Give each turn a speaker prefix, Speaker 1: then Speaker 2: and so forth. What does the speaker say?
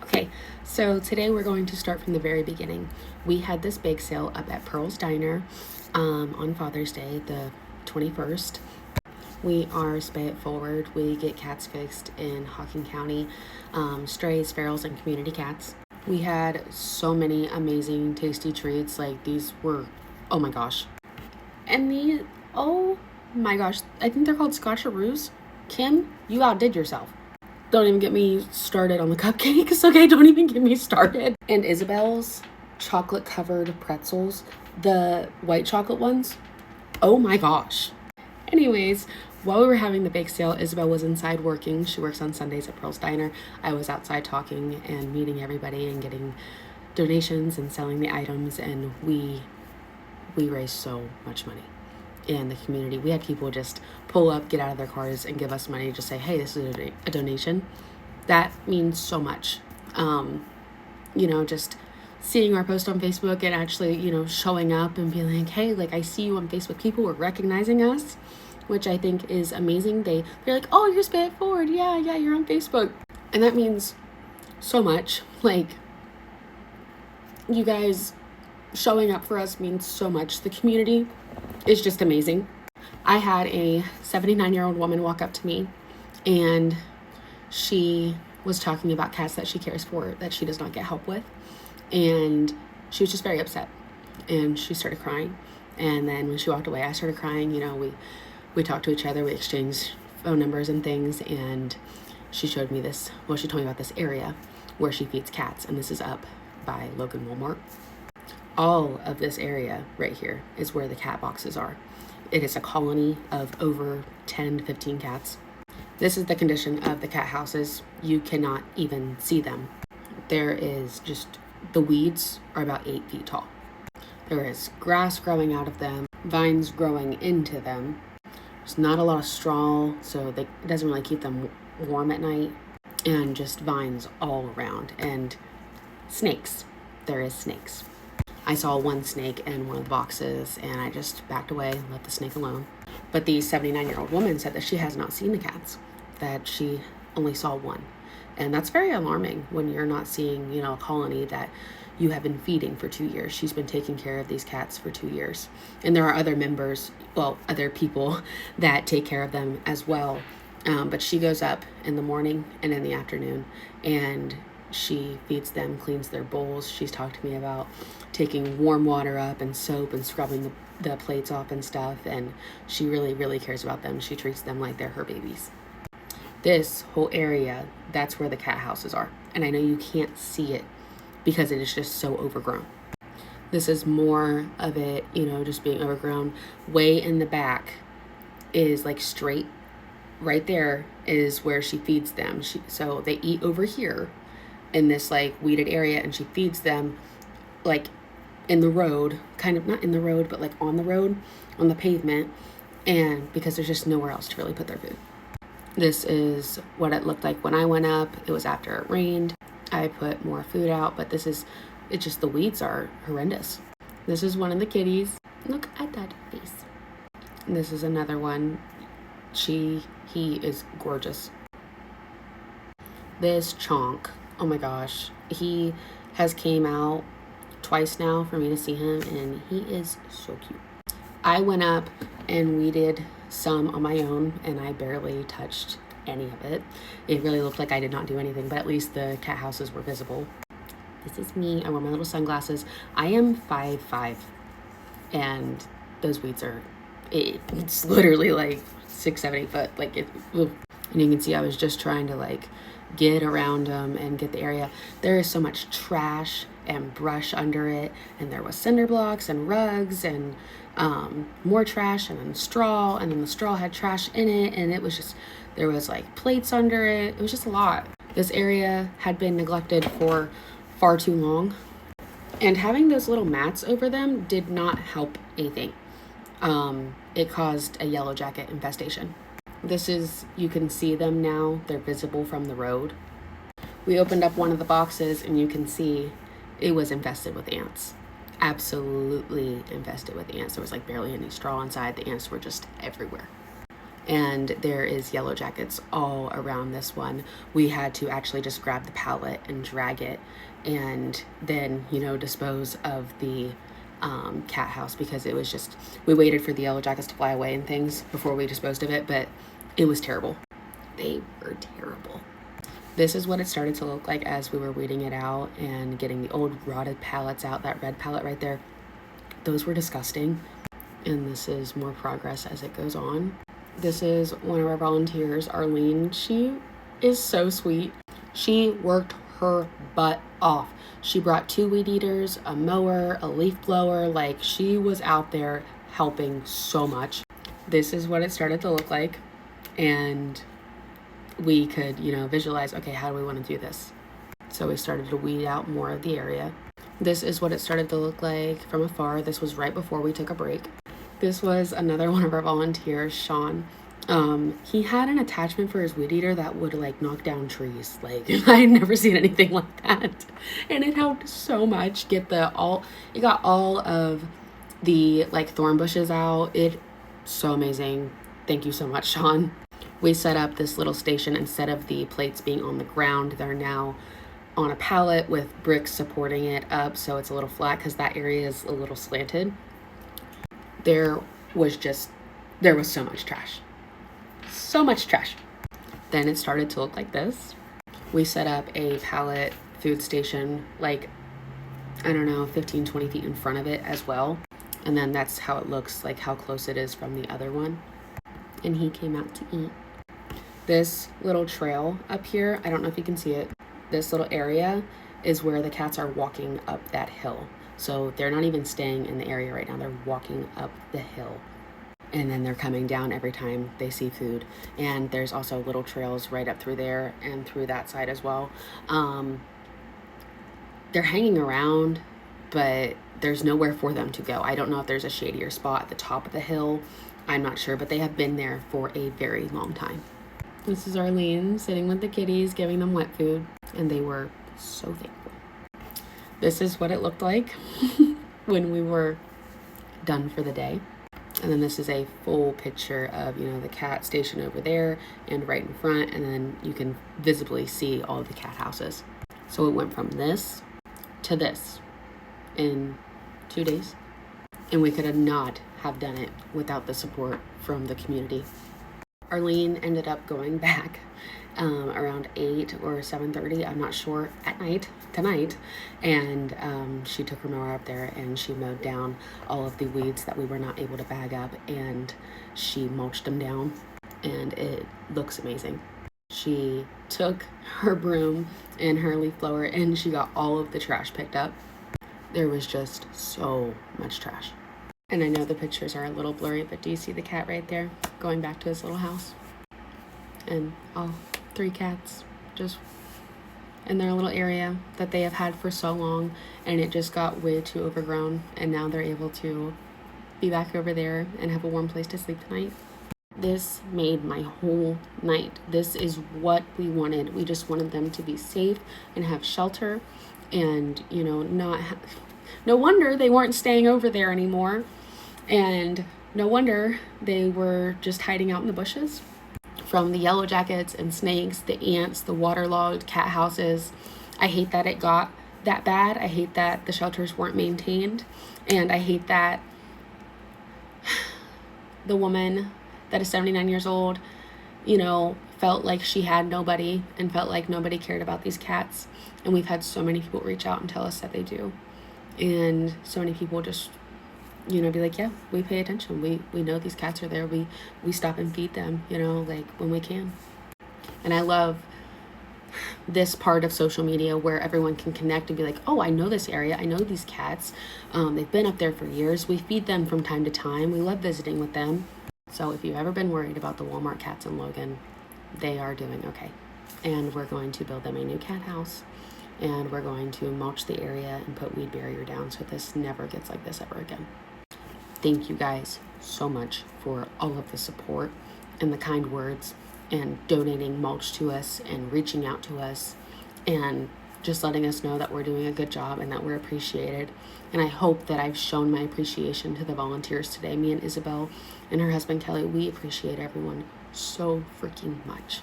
Speaker 1: Okay, so today we're going to start from the very beginning. We had this bake sale up at Pearl's Diner on Father's Day, the 21st. We are Spay It Forward. We get cats fixed in Hocking County, strays, ferals, and community cats. We had so many amazing, tasty treats. Like these were, oh my gosh. And oh my gosh, I think they're called Scotcheroos. Kim, you outdid yourself. Don't even get me started on the cupcakes, okay? Don't even get me started. And Isabel's chocolate covered pretzels, the white chocolate ones, oh my gosh. Anyways, while we were having the bake sale, Isabel was inside working. She works on Sundays at Pearl's Diner. I was outside talking and meeting everybody and getting donations and selling the items, and we raised so much money in the community. We had people just pull up, get out of their cars, and give us money, just say, hey, this is a donation. That means so much. Just seeing our post on Facebook and actually, showing up and being like, hey, like I see you on Facebook. People were recognizing us, which I think is amazing. They're like, oh, you're Spay It Forward. Yeah, you're on Facebook. And that means so much. Like, you guys showing up for us means so much. The community is just amazing. I had a 79-year-old woman walk up to me, and she was talking about cats that she cares for that she does not get help with, and she was just very upset, and she started crying. And then when she walked away, I started crying. We talked to each other, we exchanged phone numbers and things, and she showed me this. Well, she told me about this area where she feeds cats, and this is up by Logan Walmart. All of this area right here is where the cat boxes are. It is a colony of over 10 to 15 cats. This is the condition of the cat houses. You cannot even see them. There is just, the weeds are about 8 feet tall. There is grass growing out of them, vines growing into them. There's not a lot of straw, so it doesn't really keep them warm at night, and just vines all around, and snakes. There is snakes. I saw one snake in one of the boxes, and I just backed away, let the snake alone. But the 79-year-old woman said that she has not seen the cats, that she only saw one. And that's very alarming when you're not seeing, a colony that you have been feeding for 2 years. She's been taking care of these cats for 2 years. And there are other people that take care of them as well. But she goes up in the morning and in the afternoon, and she feeds them, cleans their bowls. She's talked to me about taking warm water up and soap and scrubbing the plates off and stuff. And she really, really cares about them. She treats them like they're her babies. This whole area, that's where the cat houses are. And I know you can't see it because it is just so overgrown. This is more of it, just being overgrown. Way in the back is like straight. Right there is where she feeds them. So they eat over here in this like weeded area, and she feeds them like in the road, kind of not in the road, but like on the road, on the pavement, and because there's just nowhere else to really put their food. This is what it looked like when I went up. It was after it rained. I put more food out, but the weeds are horrendous. This is one of the kitties. Look at that face. And this is another one. He is gorgeous. This Chonk, oh my gosh, he has came out twice now for me to see him, and he is so cute. I went up and weeded some on my own, and I barely touched any of it. It really looked like I did not do anything, but at least the cat houses were visible. This is me. I wear my little sunglasses. I am 5'5", and those weeds it's literally like 6, 7, 8 foot. Like it. And you can see I was just trying to like get around them and get the area. There is so much trash and brush under it, and there was cinder blocks and rugs and more trash, and then straw, and then the straw had trash in it, and it was just, there was like plates under it. It was just a lot. This area had been neglected for far too long, and having those little mats over them did not help anything. It caused a yellow jacket infestation. You can see them now. They're visible from the road. We opened up one of the boxes, and you can see it was infested with ants. Absolutely infested with ants. There was like barely any straw inside. The ants were just everywhere. and there is yellow jackets all around this one. We had to actually just grab the pallet and drag it, and then, you know, dispose of the cat house, because it was just, we waited for the yellow jackets to fly away and things before we disposed of it, but it was terrible. They were terrible. This is what it started to look like as we were weeding it out and getting the old rotted pallets out. That red pallet right there, those were disgusting. And this is more progress as it goes on. This is one of our volunteers, Arlene. She is so sweet. She worked her butt off. She brought 2 weed eaters, a mower, a leaf blower. Like, she was out there helping so much. This is what it started to look like. And we could, you know, visualize, okay, how do we want to do this? So we started to weed out more of the area. This is what it started to look like from afar. This was right before we took a break. This was another one of our volunteers, Sean. He had an attachment for his weed eater that would like knock down trees. Like, I had never seen anything like that. And it helped so much get it got all of the like thorn bushes out. So amazing. Thank you so much, Sean. We set up this little station. Instead of the plates being on the ground, they're now on a pallet with bricks supporting it up, so it's a little flat because that area is a little slanted. There was so much trash. So much trash. Then it started to look like this. We set up a pallet food station, like, I don't know, 15, 20 feet in front of it as well. And then that's how it looks, like how close it is from the other one. And he came out to eat. This little trail up here, I don't know if you can see it. This little area is where the cats are walking up that hill. So they're not even staying in the area right now. They're walking up the hill. And then they're coming down every time they see food. And there's also little trails right up through there and through that side as well. They're hanging around, but there's nowhere for them to go. I don't know if there's a shadier spot at the top of the hill. I'm not sure, but they have been there for a very long time. This is Arlene sitting with the kitties, giving them wet food, and they were so thankful. This is what it looked like when we were done for the day. And then this is a full picture of, you know, the cat station over there and right in front, and then you can visibly see all of the cat houses. So it went from this to this in 2 days. And we could not have done it without the support from the community. Arlene ended up going back around 8 or 7:30, I'm not sure, tonight, and she took her mower up there and she mowed down all of the weeds that we were not able to bag up, and she mulched them down, and it looks amazing. She took her broom and her leaf blower and she got all of the trash picked up. There was just so much trash. And I know the pictures are a little blurry, but do you see the cat right there going back to his little house? And all 3 cats just in their little area that they have had for so long, and it just got way too overgrown, and now they're able to be back over there and have a warm place to sleep tonight. This made my whole night. This is what we wanted. We just wanted them to be safe and have shelter, and, you know, no wonder they weren't staying over there anymore. And no wonder they were just hiding out in the bushes from the yellow jackets and snakes, the ants, the waterlogged cat houses. I hate that it got that bad. I hate that the shelters weren't maintained. And I hate that the woman that is 79 years old, you know, felt like she had nobody and felt like nobody cared about these cats. And we've had so many people reach out and tell us that they do. And so many people just, you know, be like, yeah, we pay attention. We know these cats are there. We stop and feed them, you know, like when we can. And I love this part of social media where everyone can connect and be like, oh, I know this area. I know these cats. They've been up there for years. We feed them from time to time. We love visiting with them. So if you've ever been worried about the Walmart cats in Logan, they are doing okay. And we're going to build them a new cat house. And we're going to mulch the area and put weed barrier down so this never gets like this ever again. Thank you guys so much for all of the support and the kind words and donating mulch to us and reaching out to us and just letting us know that we're doing a good job and that we're appreciated. And I hope that I've shown my appreciation to the volunteers today. Me and Isabel and her husband Kelly, we appreciate everyone so freaking much.